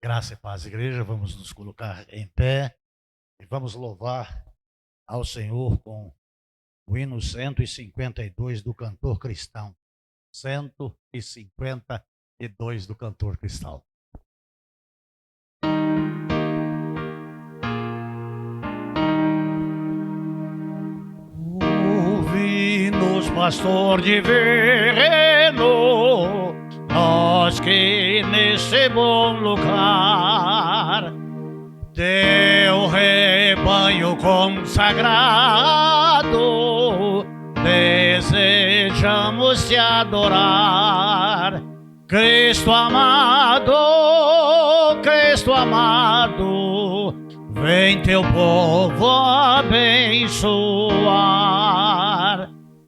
Graça e paz, igreja. Vamos nos colocar em pé e vamos louvar ao Senhor com o hino 152 do cantor cristão. 152 do cantor cristão. Ouvi-nos, pastor divino, nós que nesse bom lugar, teu rebanho consagrado, desejamos te adorar. Cristo amado, vem teu povo abençoar.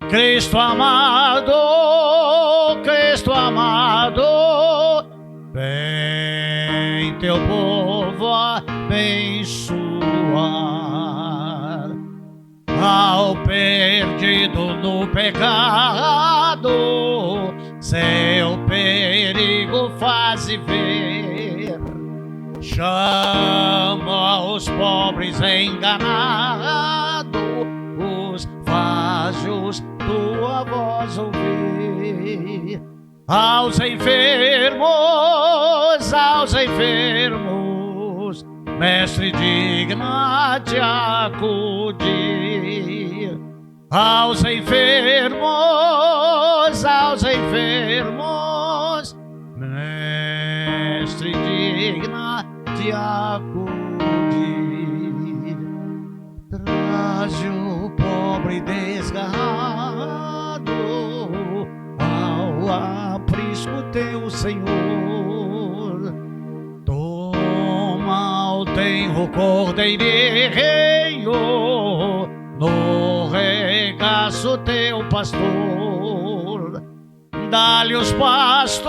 Cristo amado, vem teu povo abençoar. Ao perdido no pecado, seu perigo faz ver. Chama os pobres enganados, faz-os tua voz ouvir. Aos enfermos, mestre, digna de acudir. Aos enfermos, mestre, digna de acudir. Traze o pobre desgarrado ao aprisco teu, Senhor. Toma o tenro cordeirinho no regaço teu, pastor. Dá-lhe os pastos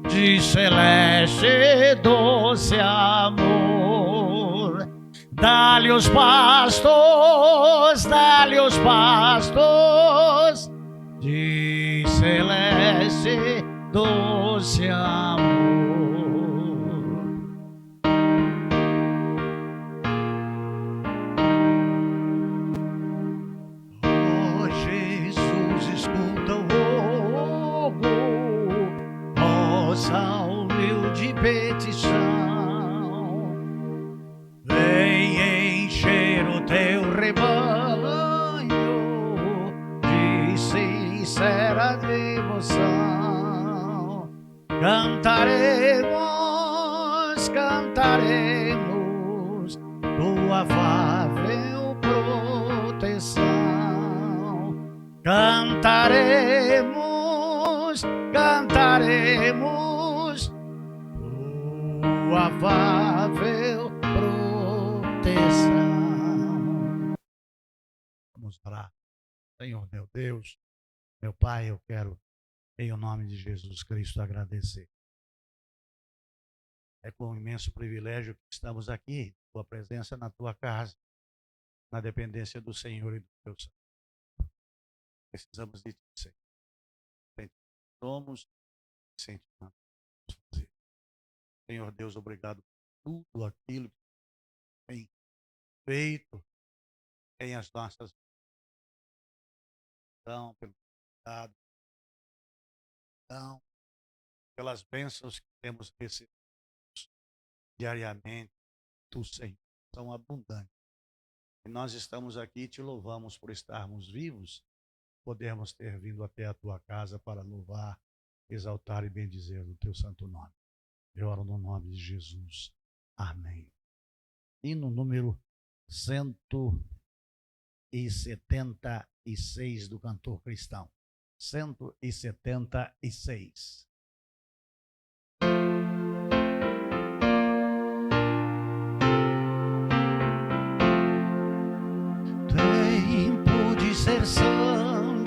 de celeste doce amor. Dá-lhe os pastos de celeste doce amor. Oh Jesus, escuta o rogo, nossa humilde petição. Vem encher o teu rebanho de sincera devoção. Cantaremos tua afável proteção. Cantaremos tua afável proteção. Vamos orar. Senhor, meu Deus, meu Pai, eu quero, em o nome de Jesus Cristo, agradecer. É com um imenso privilégio que estamos aqui, tua presença na tua casa, na dependência do Senhor e do teu Santo. Precisamos de ti, Senhor. Sem ti somos, sem ti não podemos fazer. Senhor Deus, obrigado por tudo aquilo que tem feito em as nossas vidas. Pelo cuidado, pelas bênçãos que temos recebido diariamente, tu, Senhor, são abundantes. E nós estamos aqui e te louvamos por estarmos vivos, podermos ter vindo até a tua casa para louvar, exaltar e bendizer o teu santo nome. Eu oro no nome de Jesus. Amém. E no número 176 do cantor cristão. 176. Tempo de ser santo,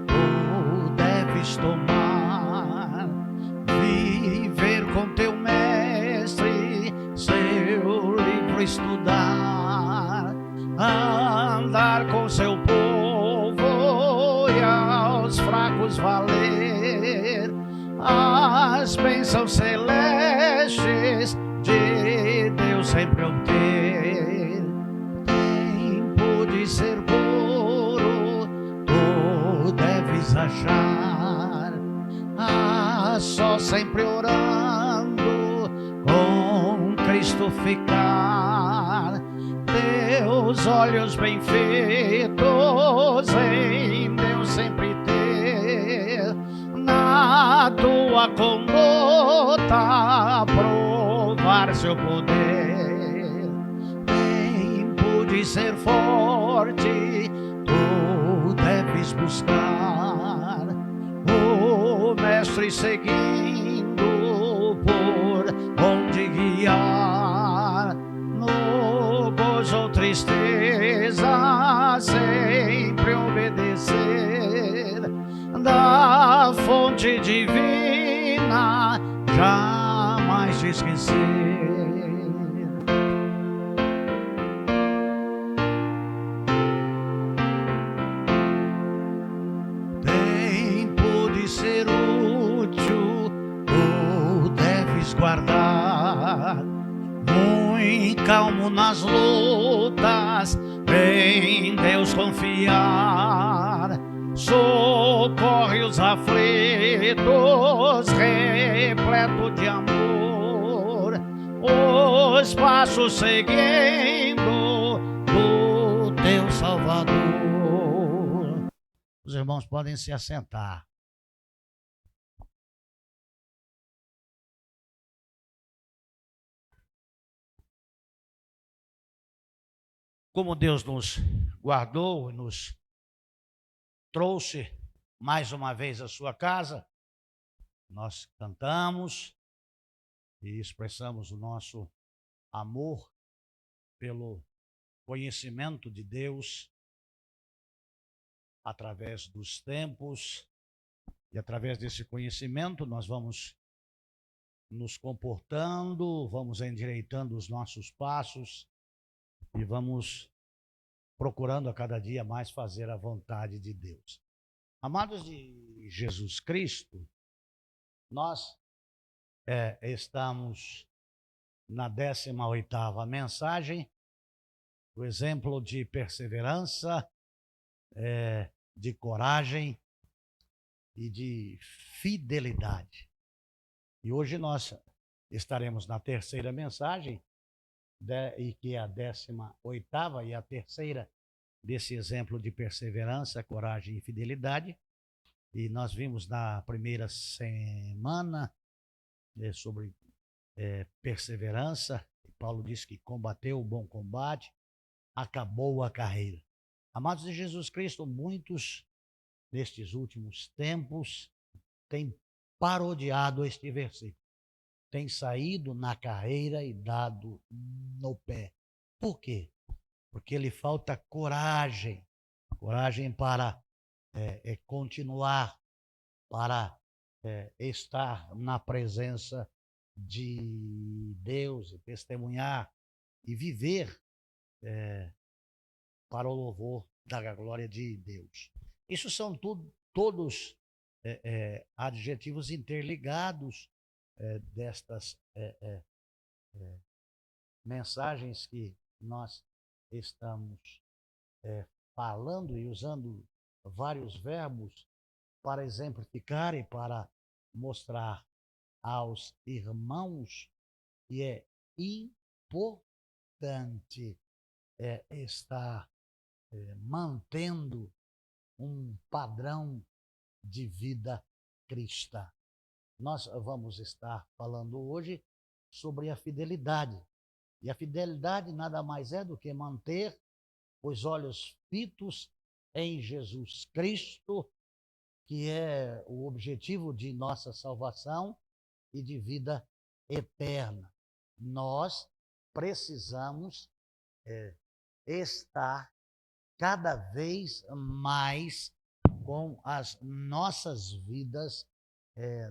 tu deves tomar, viver com teu mestre, seu livro estudar, andar com seu povo e aos fracos valer. as bênçãos celestes de Deus sempre obter. Tempo de ser puro, tu deves achar, só sempre orando, com Cristo ficar. Teus olhos bem feitos em Deus sempre ter, na tua conduta provar seu poder. Tempo de ser forte, tu deves buscar o Mestre seguindo por onde guiar. No gozo ou tristeza sempre obedecer, da fonte divina jamais te esquecer. Tempo de ser útil, tu deves guardar, muito calmo nas lutas, em Deus confiar. Socorre os aflitos, repleto de amor, os passos seguindo do teu Salvador. Os irmãos podem se assentar. Como Deus nos guardou e nos trouxe mais uma vez à sua casa, nós cantamos e expressamos o nosso amor pelo conhecimento de Deus através dos tempos, e através desse conhecimento nós vamos nos comportando, vamos endireitando os nossos passos e vamos procurando a cada dia mais fazer a vontade de Deus. Amados de Jesus Cristo, nós estamos na 18ª mensagem, o exemplo de perseverança, de coragem e de fidelidade. E hoje nós estaremos na 3ª mensagem, e que é a 18ª e a terceira desse exemplo de perseverança, coragem e fidelidade. E nós vimos na primeira semana sobre perseverança. Paulo disse que combateu o bom combate, acabou a carreira. Amados de Jesus Cristo, muitos nestes últimos tempos têm parodiado este versículo, têm saído na carreira e dado no pé. Por quê? Porque lhe falta coragem para continuar, para estar na presença de Deus, e testemunhar e viver para o louvor da glória de Deus. Isso são todos adjetivos interligados destas mensagens que nós estamos falando e usando vários verbos para exemplificar e para mostrar aos irmãos que é importante estar mantendo um padrão de vida cristã. Nós vamos estar falando hoje sobre a fidelidade. E a fidelidade nada mais é do que manter os olhos fitos em Jesus Cristo, que é o objetivo de nossa salvação e de vida eterna. Nós precisamos estar cada vez mais com as nossas vidas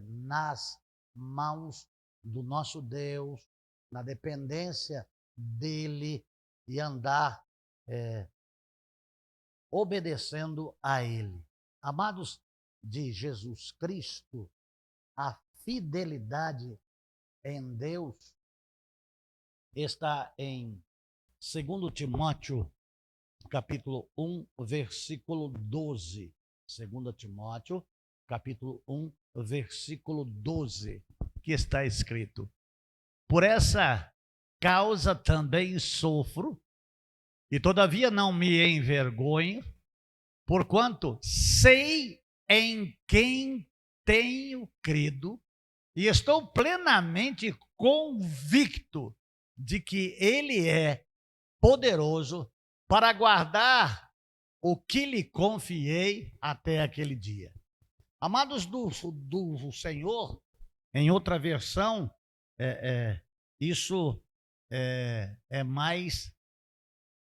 nas mãos do nosso Deus, na dependência dele, e andar obedecendo a ele. Amados de Jesus Cristo, a fidelidade em Deus está em 2 Timóteo, capítulo 1, versículo 12. 2 Timóteo, capítulo 1, versículo 12, que está escrito: por essa causa também sofro, e todavia não me envergonho, porquanto sei em quem tenho crido, e estou plenamente convicto de que Ele é poderoso para guardar o que lhe confiei até aquele dia. Amados do Senhor, em outra versão, isso é mais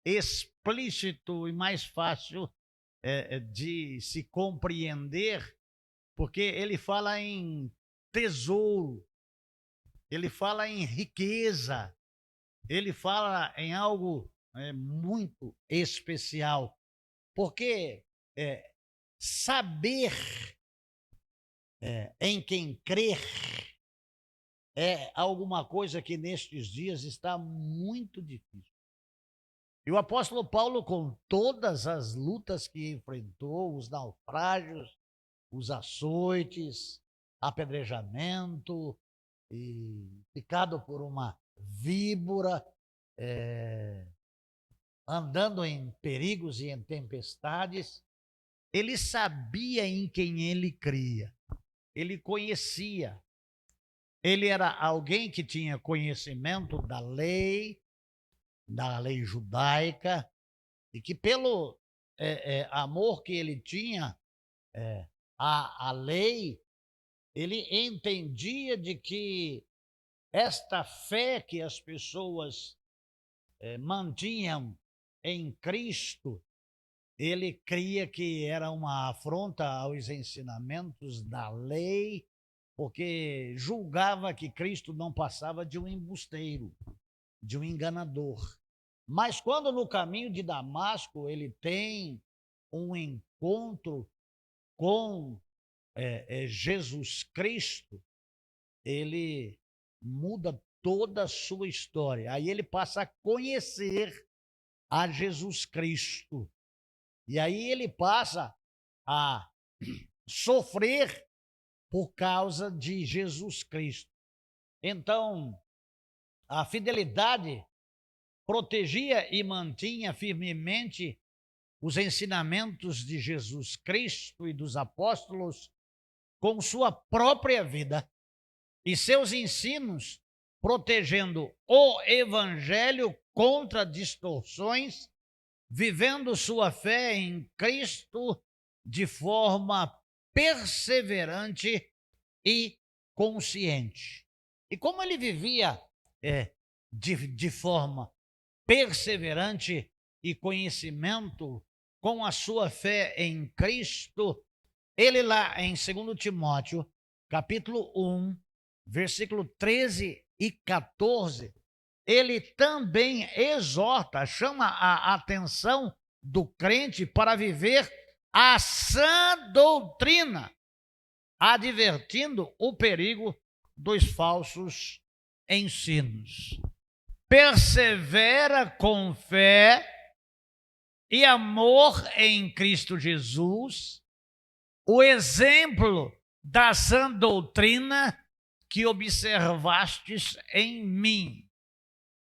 explícito e mais fácil de se compreender, porque ele fala em tesouro, ele fala em riqueza, ele fala em algo muito especial, porque saber em quem crer é alguma coisa que nestes dias está muito difícil. E o apóstolo Paulo, com todas as lutas que enfrentou, os naufrágios, os açoites, apedrejamento, e picado por uma víbora, andando em perigos e em tempestades, ele sabia em quem ele cria, ele conhecia, ele era alguém que tinha conhecimento da lei judaica, e que pelo amor que ele tinha à lei, ele entendia de que esta fé que as pessoas mantinham em Cristo, ele cria que era uma afronta aos ensinamentos da lei, porque julgava que Cristo não passava de um embusteiro, de um enganador. Mas quando no caminho de Damasco ele tem um encontro com Jesus Cristo, ele muda toda a sua história. Aí ele passa a conhecer a Jesus Cristo. E aí ele passa a sofrer por causa de Jesus Cristo. Então, a fidelidade protegia e mantinha firmemente os ensinamentos de Jesus Cristo e dos apóstolos com sua própria vida, e seus ensinos protegendo o evangelho contra distorções, vivendo sua fé em Cristo de forma perseverante e consciente. E como ele vivia de forma perseverante e conhecimento com a sua fé em Cristo, ele lá em 2 Timóteo, capítulo 1, versículo 13 e 14, ele também exorta, chama a atenção do crente para viver a sã doutrina, advertindo o perigo dos falsos ensinos. Persevera com fé e amor em Cristo Jesus, o exemplo da sã doutrina que observastes em mim.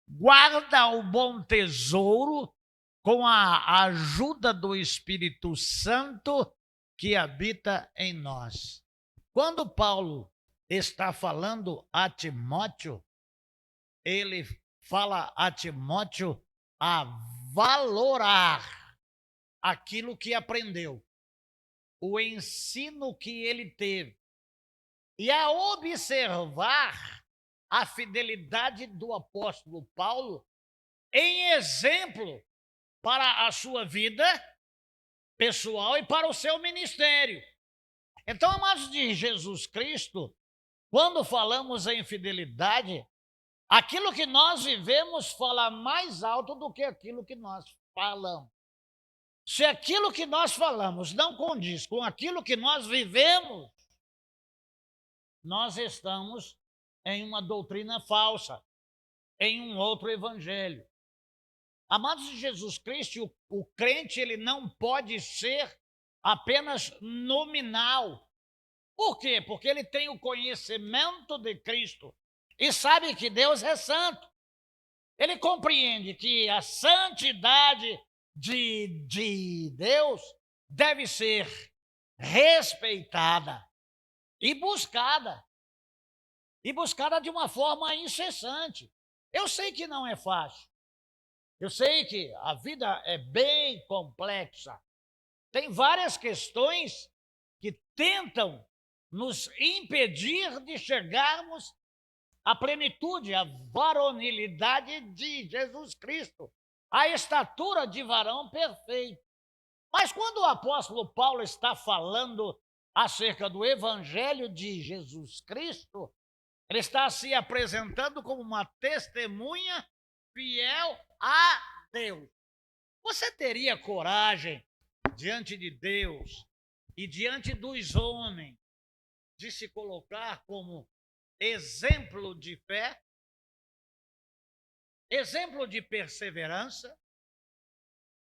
Guarda o bom tesouro com a ajuda do Espírito Santo que habita em nós. Quando Paulo está falando a Timóteo, ele fala a Timóteo a valorar aquilo que aprendeu, o ensino que ele teve, e a observar a fidelidade do apóstolo Paulo em exemplo para a sua vida pessoal e para o seu ministério. Então, amados de Jesus Cristo, quando falamos em fidelidade, aquilo que nós vivemos fala mais alto do que aquilo que nós falamos. Se aquilo que nós falamos não condiz com aquilo que nós vivemos, nós estamos em uma doutrina falsa, em um outro evangelho. Amados de Jesus Cristo, o crente ele não pode ser apenas nominal. Por quê? Porque ele tem o conhecimento de Cristo e sabe que Deus é santo. Ele compreende que a santidade de Deus deve ser respeitada e buscada de uma forma incessante. Eu sei que não é fácil. Eu sei que a vida é bem complexa. Tem várias questões que tentam nos impedir de chegarmos à plenitude, à varonilidade de Jesus Cristo, à estatura de varão perfeito. Mas quando o apóstolo Paulo está falando acerca do evangelho de Jesus Cristo, ele está se apresentando como uma testemunha fiel a Deus. Você teria coragem diante de Deus e diante dos homens de se colocar como exemplo de fé, exemplo de perseverança,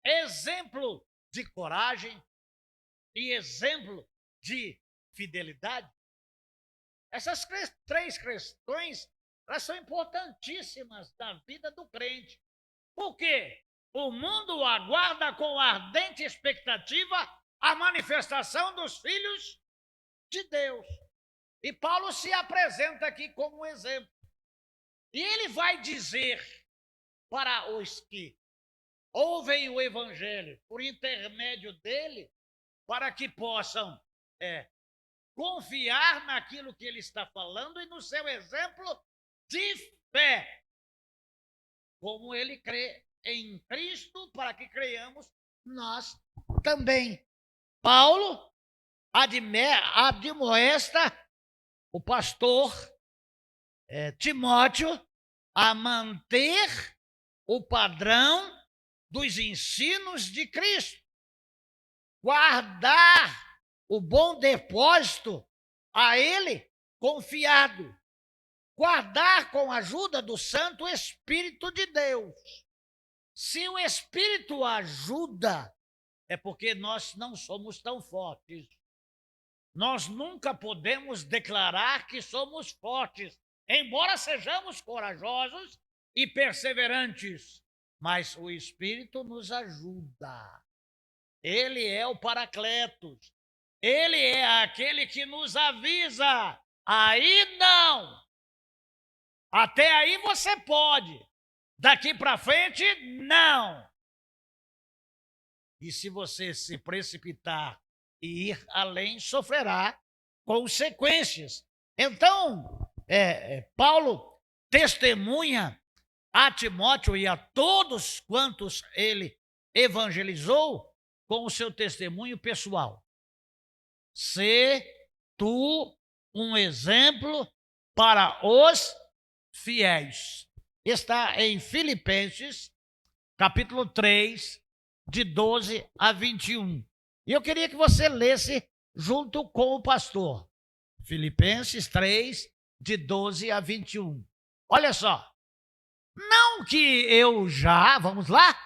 exemplo de coragem e exemplo de fidelidade? Essas três questões, elas são importantíssimas na vida do crente. Por quê? O mundo aguarda com ardente expectativa a manifestação dos filhos de Deus. E Paulo se apresenta aqui como exemplo. E ele vai dizer para os que ouvem o evangelho por intermédio dele, para que possam confiar naquilo que ele está falando e no seu exemplo de fé. Como ele crê em Cristo, para que creiamos nós também. Paulo admoesta o pastor Timóteo a manter o padrão dos ensinos de Cristo, guardar o bom depósito a ele confiado, guardar com a ajuda do Santo Espírito de Deus. Se o Espírito ajuda, é porque nós não somos tão fortes. Nós nunca podemos declarar que somos fortes, embora sejamos corajosos e perseverantes, mas o Espírito nos ajuda. Ele é o Paracletos. Ele é aquele que nos avisa. Aí não. Até aí você pode. Daqui para frente, não. E se você se precipitar e ir além, sofrerá consequências. Então, Paulo testemunha a Timóteo e a todos quantos ele evangelizou com o seu testemunho pessoal. Sê tu um exemplo para os fiéis. Está em Filipenses, capítulo 3, de 12 a 21. E eu queria que você lesse junto com o pastor. Filipenses 3, de 12 a 21. Olha só. Não que eu já, vamos lá?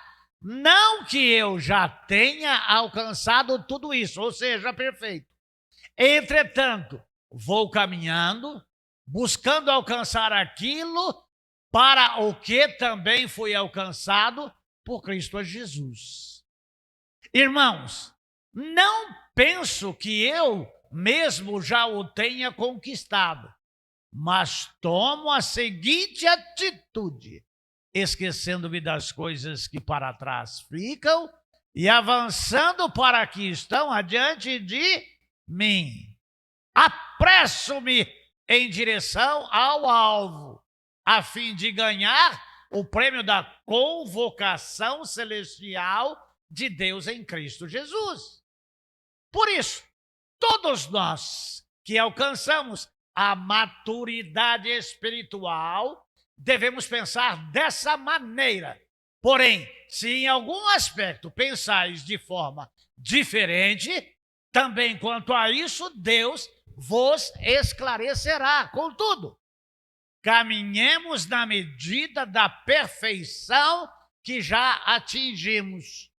Não que eu já tenha alcançado tudo isso, ou seja, perfeito. Entretanto, vou caminhando, buscando alcançar aquilo para o que também foi alcançado por Cristo Jesus. Irmãos, não penso que eu mesmo já o tenha conquistado, mas tomo a seguinte atitude, esquecendo-me das coisas que para trás ficam e avançando para que estão adiante de mim. Apresso-me em direção ao alvo, a fim de ganhar o prêmio da convocação celestial de Deus em Cristo Jesus. Por isso, todos nós que alcançamos a maturidade espiritual, devemos pensar dessa maneira. Porém, se em algum aspecto pensais de forma diferente, também quanto a isso, Deus vos esclarecerá. Contudo, caminhemos na medida da perfeição que já atingimos.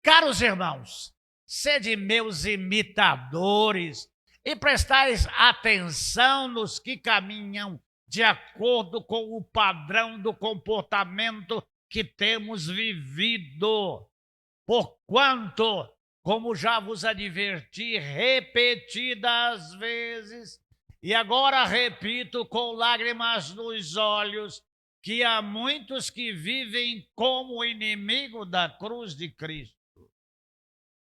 Caros irmãos, sede meus imitadores e prestais atenção nos que caminham de acordo com o padrão do comportamento que temos vivido. Porquanto, como já vos adverti repetidas vezes, e agora repito com lágrimas nos olhos, que há muitos que vivem como inimigo da cruz de Cristo.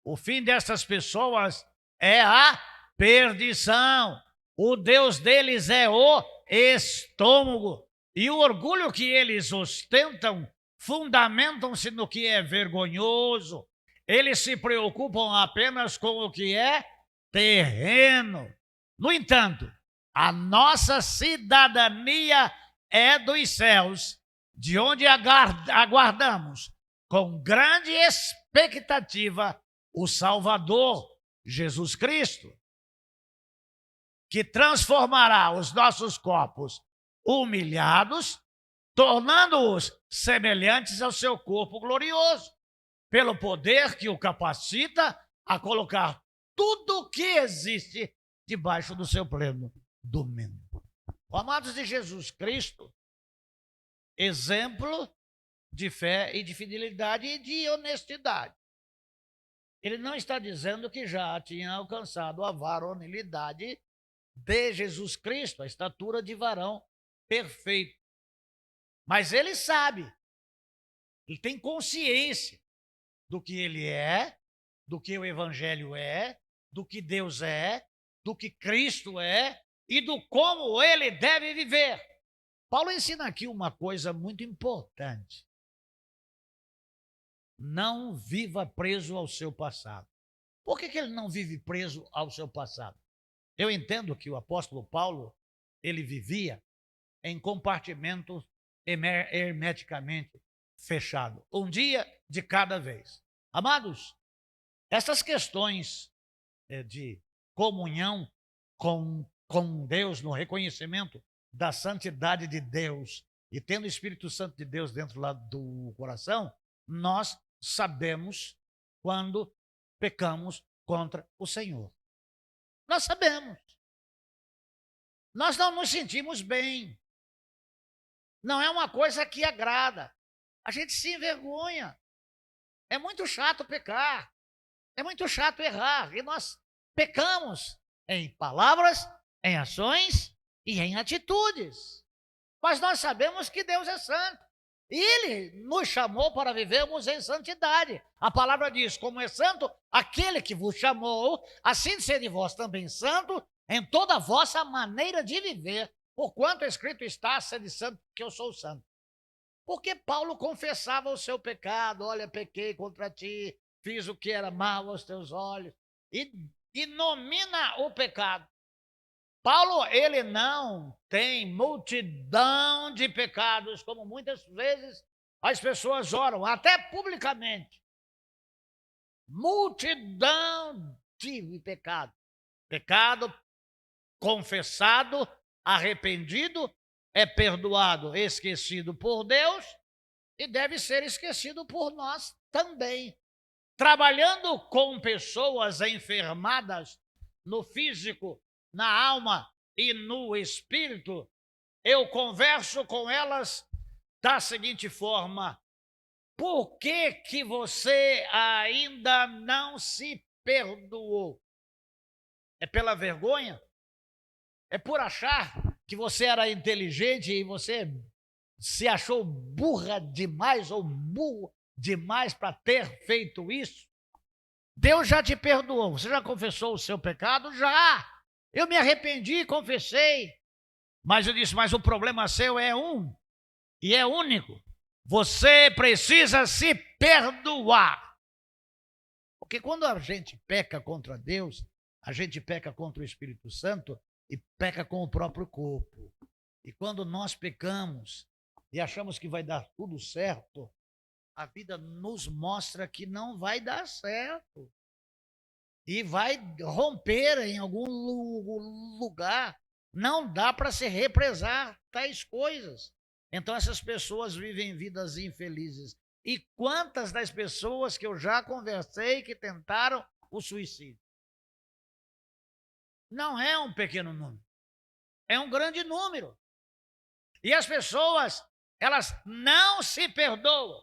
O fim dessas pessoas é a perdição. O Deus deles é o estômago. E o orgulho que eles ostentam fundamentam-se no que é vergonhoso. Eles se preocupam apenas com o que é terreno. No entanto, a nossa cidadania é dos céus, de onde aguardamos com grande expectativa o Salvador, Jesus Cristo, que transformará os nossos corpos humilhados, tornando-os semelhantes ao seu corpo glorioso, pelo poder que o capacita a colocar tudo o que existe debaixo do seu pleno domínio. Amados de Jesus Cristo, exemplo de fé e de fidelidade e de honestidade. Ele não está dizendo que já tinha alcançado a varonilidade de Jesus Cristo, a estatura de varão perfeito. Mas ele sabe, ele tem consciência do que ele é, do que o Evangelho é, do que Deus é, do que Cristo é e do como ele deve viver. Paulo ensina aqui uma coisa muito importante. Não viva preso ao seu passado. Por que ele não vive preso ao seu passado? Eu entendo que o apóstolo Paulo, ele vivia em compartimentos hermeticamente fechados, um dia de cada vez. Amados, essas questões de comunhão com Deus, no reconhecimento da santidade de Deus e tendo o Espírito Santo de Deus dentro lá do coração, nós sabemos quando pecamos contra o Senhor. Nós sabemos. Nós não nos sentimos bem. Não é uma coisa que agrada. A gente se envergonha. É muito chato pecar. É muito chato errar. E nós pecamos em palavras, em ações e em atitudes. Mas nós sabemos que Deus é santo. E Ele nos chamou para vivermos em santidade. A palavra diz, como é santo aquele que vos chamou, assim sede vós também santo em toda a vossa maneira de viver, porquanto escrito está, sede santo, que eu sou santo. Porque Paulo confessava o seu pecado, olha, pequei contra ti, fiz o que era mal aos teus olhos, e nomina o pecado. Paulo, ele não tem multidão de pecados, como muitas vezes as pessoas oram, até publicamente. Multidão de pecado. Pecado confessado, arrependido, é perdoado, esquecido por Deus e deve ser esquecido por nós também. Trabalhando com pessoas enfermadas no físico, na alma e no espírito, eu converso com elas da seguinte forma: por que você ainda não se perdoou? É pela vergonha? É por achar que você era inteligente e você se achou burra demais ou burro demais para ter feito isso? Deus já te perdoou. Você já confessou o seu pecado? Já! Eu me arrependi e confessei. Mas eu disse, mas o problema seu é um e é único. Você precisa se perdoar. Porque quando a gente peca contra Deus, a gente peca contra o Espírito Santo e peca com o próprio corpo. E quando nós pecamos e achamos que vai dar tudo certo, a vida nos mostra que não vai dar certo. e vai romper em algum lugar. Não dá para se represar tais coisas. Então essas pessoas vivem vidas infelizes. E quantas das pessoas que eu já conversei que tentaram o suicídio? Não é um pequeno número, é um grande número. E as pessoas, elas não se perdoam.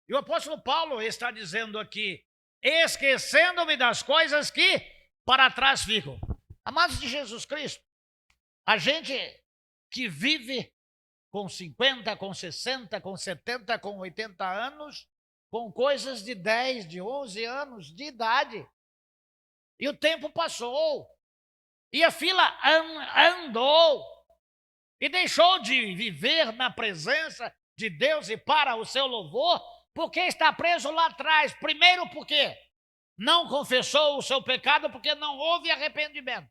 E o apóstolo Paulo está dizendo aqui, esquecendo-me das coisas que para trás ficam. Amados de Jesus Cristo, a gente que vive com 50, com 60, com 70, com 80 anos, com coisas de 10, de 11 anos de idade. E o tempo passou. E a fila andou. E deixou de viver na presença de Deus e para o seu louvor, porque está preso lá atrás. Primeiro porque não confessou o seu pecado, porque não houve arrependimento.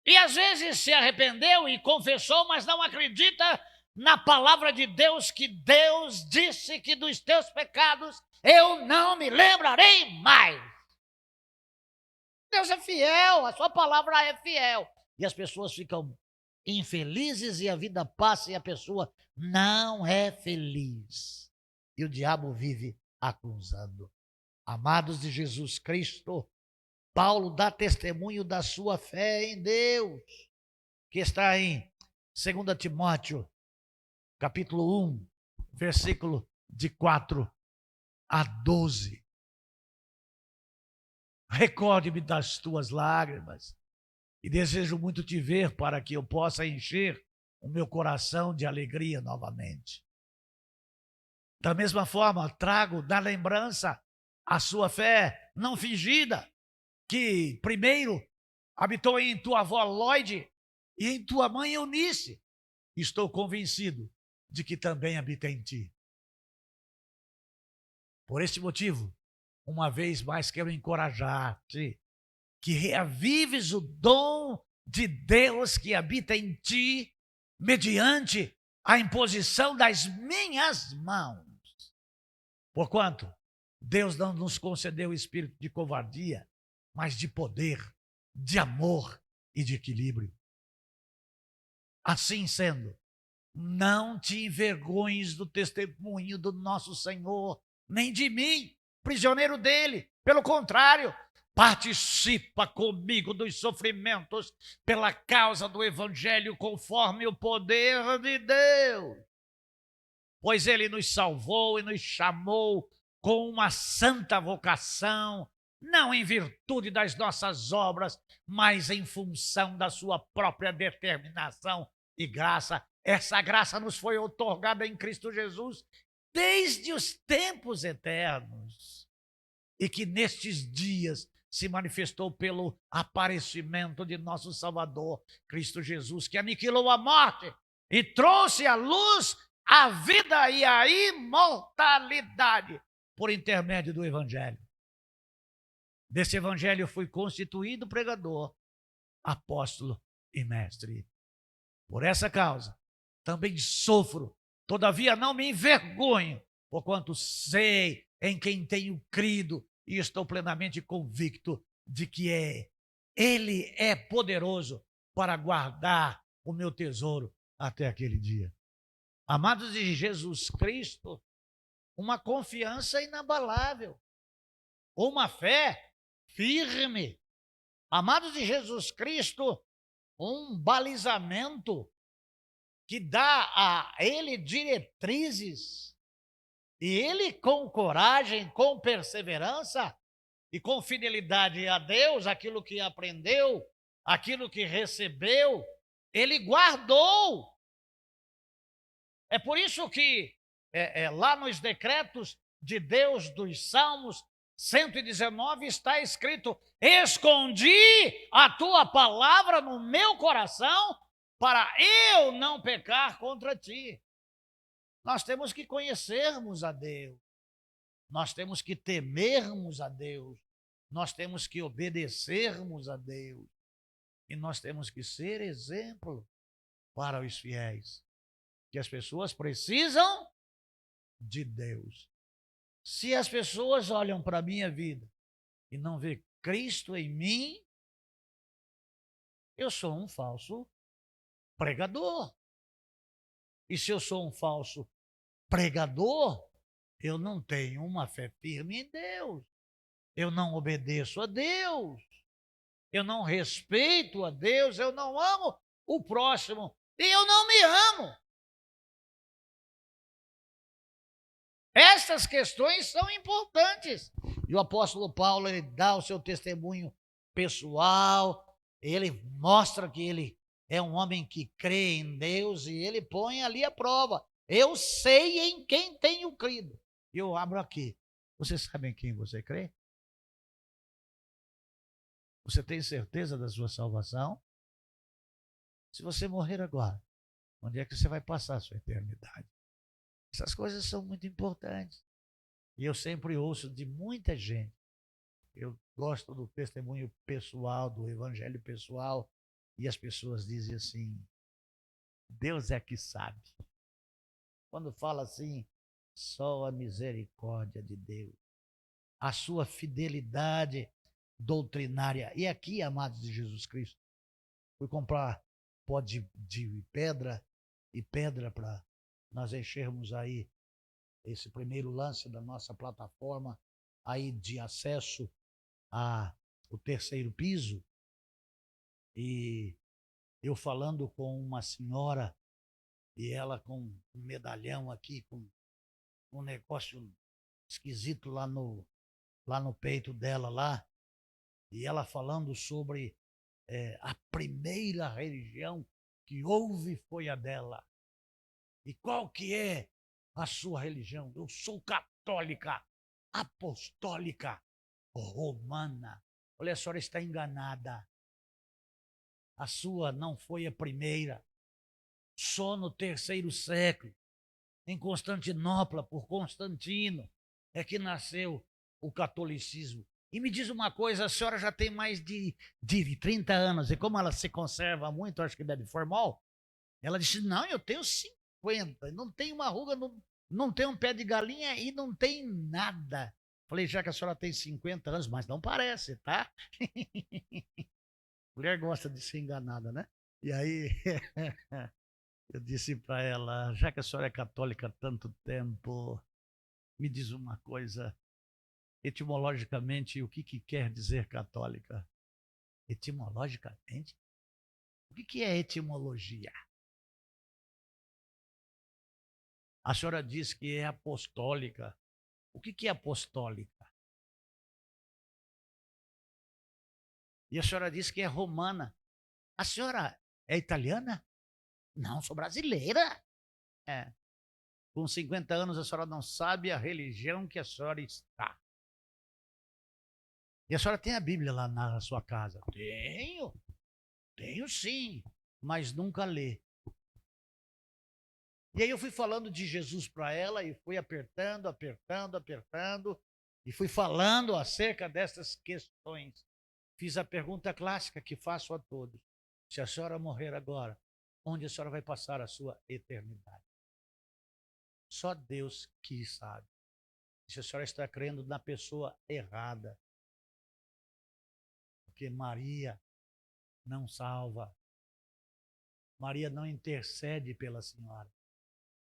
E às vezes se arrependeu e confessou, mas não acredita na palavra de Deus, que Deus disse que dos teus pecados eu não me lembrarei mais. Deus é fiel, a sua palavra é fiel. E as pessoas ficam infelizes e a vida passa e a pessoa não é feliz. E o diabo vive acusando. Amados de Jesus Cristo, Paulo dá testemunho da sua fé em Deus, que está em 2 Timóteo, capítulo 1, versículo de 4 a 12. Recorde-me das tuas lágrimas e desejo muito te ver para que eu possa encher o meu coração de alegria novamente. Da mesma forma, trago na lembrança a sua fé não fingida, que primeiro habitou em tua avó Lloyd e em tua mãe Eunice. Estou convencido de que também habita em ti. Por este motivo, uma vez mais quero encorajar-te que reavives o dom de Deus que habita em ti, mediante a imposição das minhas mãos. Porquanto Deus não nos concedeu o espírito de covardia, mas de poder, de amor e de equilíbrio. Assim sendo, não te envergonhes do testemunho do nosso Senhor, nem de mim, prisioneiro dele. Pelo contrário, participa comigo dos sofrimentos pela causa do Evangelho, conforme o poder de Deus. Pois ele nos salvou e nos chamou com uma santa vocação, não em virtude das nossas obras, mas em função da sua própria determinação e graça. Essa graça nos foi outorgada em Cristo Jesus desde os tempos eternos, e que nestes dias se manifestou pelo aparecimento de nosso Salvador, Cristo Jesus, que aniquilou a morte e trouxe à luz a vida e a imortalidade por intermédio do Evangelho. Desse Evangelho fui constituído pregador, apóstolo e mestre. Por essa causa, também sofro, todavia não me envergonho, porquanto sei em quem tenho crido e estou plenamente convicto de que Ele é poderoso para guardar o meu tesouro até aquele dia. Amados de Jesus Cristo, uma confiança inabalável, uma fé firme. Amados de Jesus Cristo, um balizamento que dá a ele diretrizes, e ele com coragem, com perseverança e com fidelidade a Deus, aquilo que aprendeu, aquilo que recebeu, ele guardou. É por isso que lá nos decretos de Deus dos Salmos 119 está escrito: escondi a tua palavra no meu coração para eu não pecar contra ti. Nós temos que conhecermos a Deus, nós temos que temermos a Deus, nós temos que obedecermos a Deus e nós temos que ser exemplo para os fiéis, que as pessoas precisam de Deus. Se as pessoas olham para a minha vida e não vê Cristo em mim, eu sou um falso pregador. E se eu sou um falso pregador, eu não tenho uma fé firme em Deus. Eu não obedeço a Deus. Eu não respeito a Deus. Eu não amo o próximo. E eu não me amo. Essas questões são importantes. E o apóstolo Paulo, ele dá o seu testemunho pessoal. Ele mostra que ele é um homem que crê em Deus e ele põe ali a prova. Eu sei em quem tenho crido. E eu abro aqui. Você sabe em quem você crê? Você tem certeza da sua salvação? Se você morrer agora, onde é que você vai passar a sua eternidade? Essas coisas são muito importantes. E eu sempre ouço de muita gente. Eu gosto do testemunho pessoal, do evangelho pessoal. E as pessoas dizem assim, Deus é que sabe. Quando fala assim, só a misericórdia de Deus, a sua fidelidade doutrinária. E aqui, amados de Jesus Cristo, fui comprar pó de pedra e pedra para nós enchermos aí esse primeiro lance da nossa plataforma aí de acesso ao terceiro piso. E eu falando com uma senhora e ela com um medalhão aqui, com um negócio esquisito lá no peito dela lá, e ela falando sobre a primeira religião que houve foi a dela. E qual que é a sua religião? Eu sou católica, apostólica, romana. Olha, a senhora está enganada. A sua não foi a primeira. Só no terceiro século, em Constantinopla, por Constantino, é que nasceu o catolicismo. E me diz uma coisa, a senhora já tem mais de 30 anos, e como ela se conserva muito, acho que bebe formol, ela disse, não, eu tenho 50, não tenho uma ruga, não tenho um pé de galinha e não tem nada. Falei, já que a senhora tem 50 anos, mas não parece, tá? Mulher gosta de ser enganada, né? E aí eu disse para ela, já que a senhora é católica há tanto tempo, me diz uma coisa, etimologicamente, o que quer dizer católica? Etimologicamente? O que é etimologia? A senhora diz que é apostólica. O que é apostólica? E a senhora diz que é romana. A senhora é italiana? Não, sou brasileira. É. Com 50 anos a senhora não sabe a religião que a senhora está. E a senhora tem a Bíblia lá na sua casa? Tenho sim, mas nunca lê. E aí eu fui falando de Jesus para ela e fui apertando, e fui falando acerca dessas questões. Fiz a pergunta clássica que faço a todos. Se a senhora morrer agora, onde a senhora vai passar a sua eternidade? Só Deus que sabe. Se a senhora está crendo na pessoa errada. Porque Maria não salva. Maria não intercede pela senhora.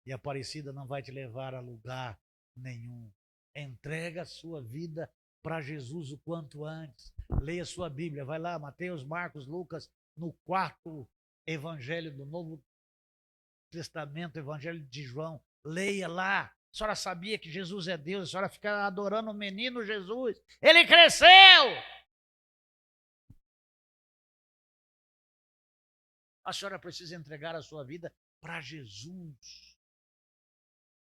E a Aparecida não vai te levar a lugar nenhum. Entrega a sua vida para Jesus o quanto antes. Leia sua Bíblia. Vai lá, Mateus, Marcos, Lucas, no 4º evangelho do Novo Testamento, evangelho de João. Leia lá. A senhora sabia que Jesus é Deus, a senhora fica adorando o menino Jesus. Ele cresceu! A senhora precisa entregar a sua vida para Jesus.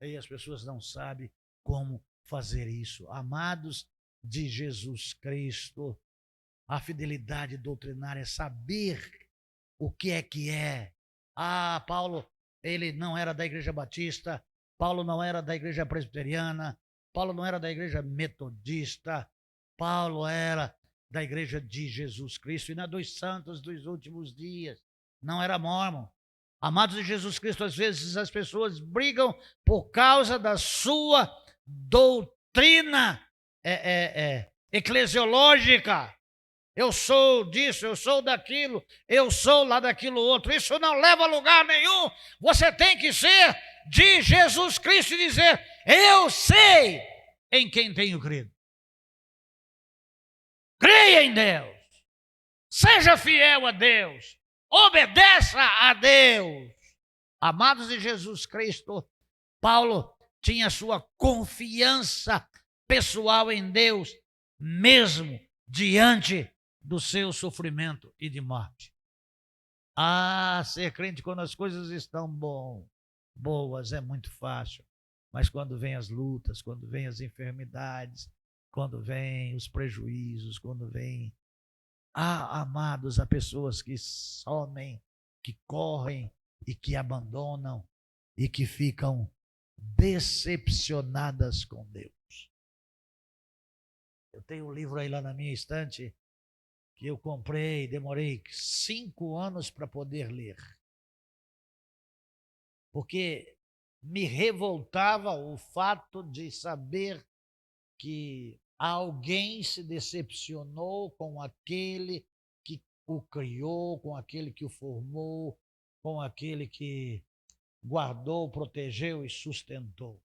E as pessoas não sabem como fazer isso. Amados de Jesus Cristo, a fidelidade doutrinária é saber o que é que é. Paulo, ele não era da Igreja Batista, Paulo não era da Igreja Presbiteriana, Paulo não era da Igreja Metodista, Paulo era da Igreja de Jesus Cristo e na dos santos dos últimos dias. Não era mórmon. Amados de Jesus Cristo, às vezes as pessoas brigam por causa da sua doutrina eclesiológica. Eu sou disso, eu sou daquilo, eu sou lá daquilo outro. Isso não leva a lugar nenhum. Você tem que ser de Jesus Cristo e dizer: eu sei em quem tenho crido. Creia em Deus. Seja fiel a Deus. Obedeça a Deus. Amados de Jesus Cristo, Paulo tinha sua confiança pessoal em Deus, mesmo diante do seu sofrimento e de morte. Ser crente quando as coisas estão boas é muito fácil, mas quando vem as lutas, quando vem as enfermidades, quando vem os prejuízos, quando vem, amados, há pessoas que somem, que correm e que abandonam e que ficam decepcionadas com Deus. Eu tenho um livro aí lá na minha estante que eu comprei, demorei 5 anos para poder ler. Porque me revoltava o fato de saber que alguém se decepcionou com aquele que o criou, com aquele que o formou, com aquele que guardou, protegeu e sustentou.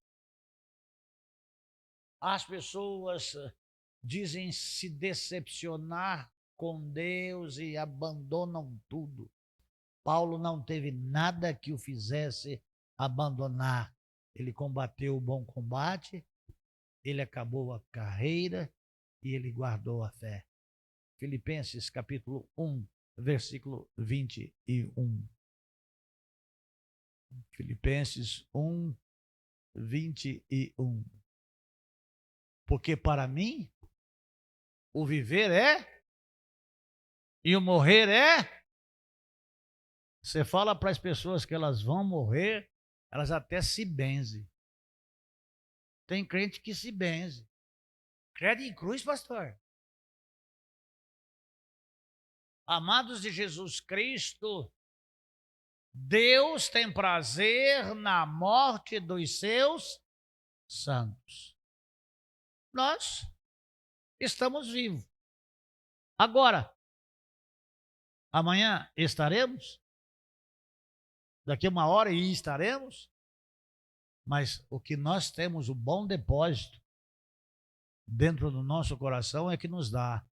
As pessoas dizem se decepcionar com Deus e abandonam tudo. Paulo não teve nada que o fizesse abandonar. Ele combateu o bom combate, ele acabou a carreira e ele guardou a fé. Filipenses capítulo 1, versículo 21. Filipenses 1, 21. Porque para mim, o viver é e o morrer é. Você fala para as pessoas que elas vão morrer, elas até se benzem. Tem crente que se benze. Credo em cruz, pastor. Amados de Jesus Cristo, Deus tem prazer na morte dos seus santos. Nós estamos vivos. Agora, amanhã estaremos? Daqui a 1 hora estaremos? Mas o que nós temos, o bom depósito dentro do nosso coração é que nos dá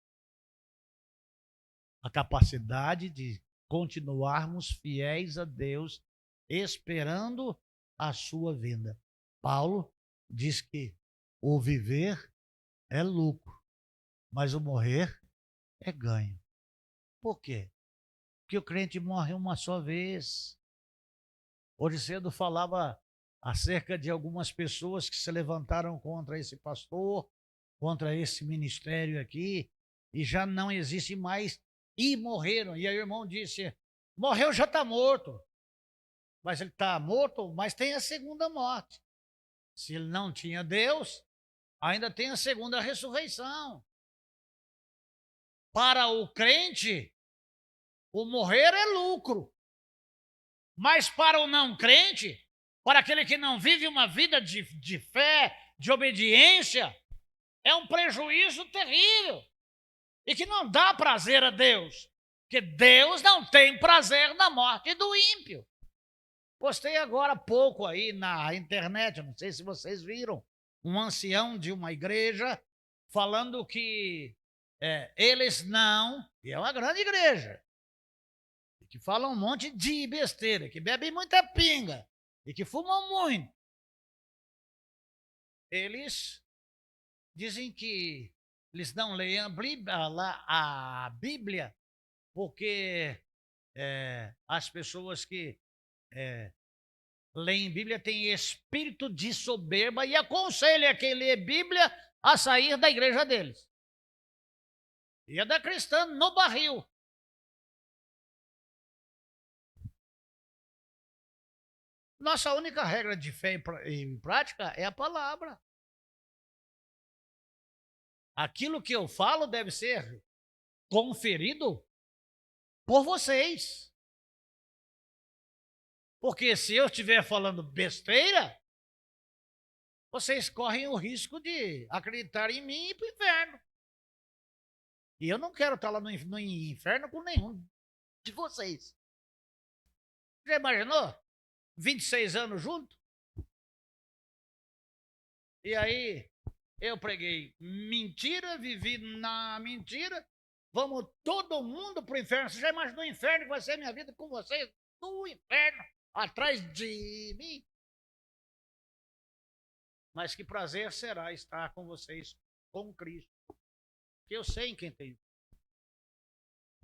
a capacidade de continuarmos fiéis a Deus, esperando a sua vinda. Paulo diz que o viver é lucro, mas o morrer é ganho. Por quê? Porque o crente morre uma só vez. Hoje cedo falava acerca de algumas pessoas que se levantaram contra esse pastor, contra esse ministério aqui, e já não existe mais, e morreram. E aí o irmão disse: morreu, já está morto. Mas ele está morto, mas tem a segunda morte. Se ele não tinha Deus, ainda tem a segunda ressurreição. Para o crente, o morrer é lucro. Mas para o não crente, para aquele que não vive uma vida de fé, de obediência, é um prejuízo terrível. E que não dá prazer a Deus. Porque Deus não tem prazer na morte do ímpio. Postei agora há pouco aí na internet, não sei se vocês viram, um ancião de uma igreja falando que eles não, e é uma grande igreja, que falam um monte de besteira, que bebem muita pinga e que fumam muito. Eles dizem que eles não leem a Bíblia porque as pessoas que leem Bíblia têm espírito de soberba e aconselha quem lê Bíblia a sair da igreja deles. E é da cristã no barril. Nossa única regra de fé e prática é a palavra. Aquilo que eu falo deve ser conferido por vocês. Porque se eu estiver falando besteira, vocês correm o risco de acreditar em mim e ir para o inferno. E eu não quero estar lá no inferno com nenhum de vocês. Já imaginou? 26 anos junto? E aí, eu preguei mentira, vivi na mentira. Vamos todo mundo pro inferno. Você já imaginou o inferno que vai ser minha vida com vocês? No inferno, atrás de mim? Mas que prazer será estar com vocês, com Cristo. Que eu sei em quem tenho.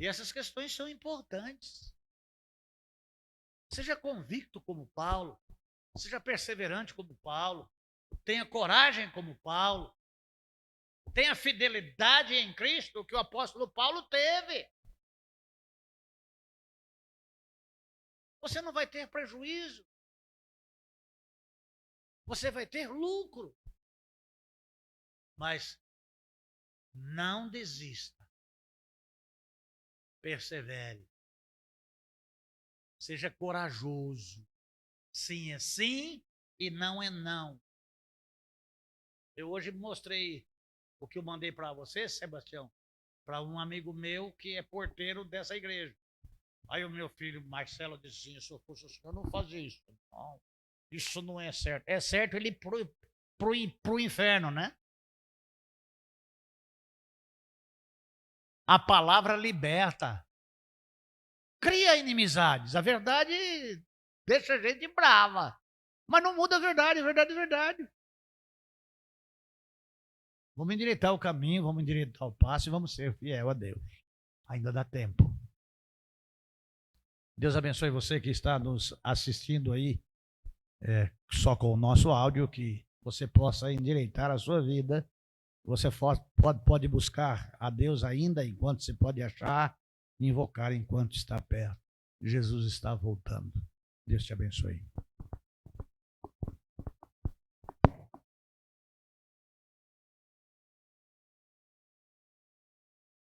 E essas questões são importantes. Seja convicto como Paulo. Seja perseverante como Paulo. Tenha coragem como Paulo. Tenha fidelidade em Cristo que o apóstolo Paulo teve. Você não vai ter prejuízo. Você vai ter lucro. Mas não desista. Persevere. Seja corajoso. Sim é sim e não é não. Eu hoje mostrei o que eu mandei para você, Sebastião, para um amigo meu que é porteiro dessa igreja. Aí o meu filho, Marcelo, disse assim, se eu fosse o senhor, não fazia isso. Não, isso não é certo. É certo ele ir pro inferno, né? A palavra liberta. Cria inimizades. A verdade deixa a gente brava. Mas não muda a verdade, verdade é verdade. Vamos endireitar o caminho, vamos endireitar o passo e vamos ser fiel a Deus. Ainda dá tempo. Deus abençoe você que está nos assistindo aí, só com o nosso áudio, que você possa endireitar a sua vida. Você pode buscar a Deus ainda enquanto você pode achar, invocar enquanto está perto. Jesus está voltando. Deus te abençoe.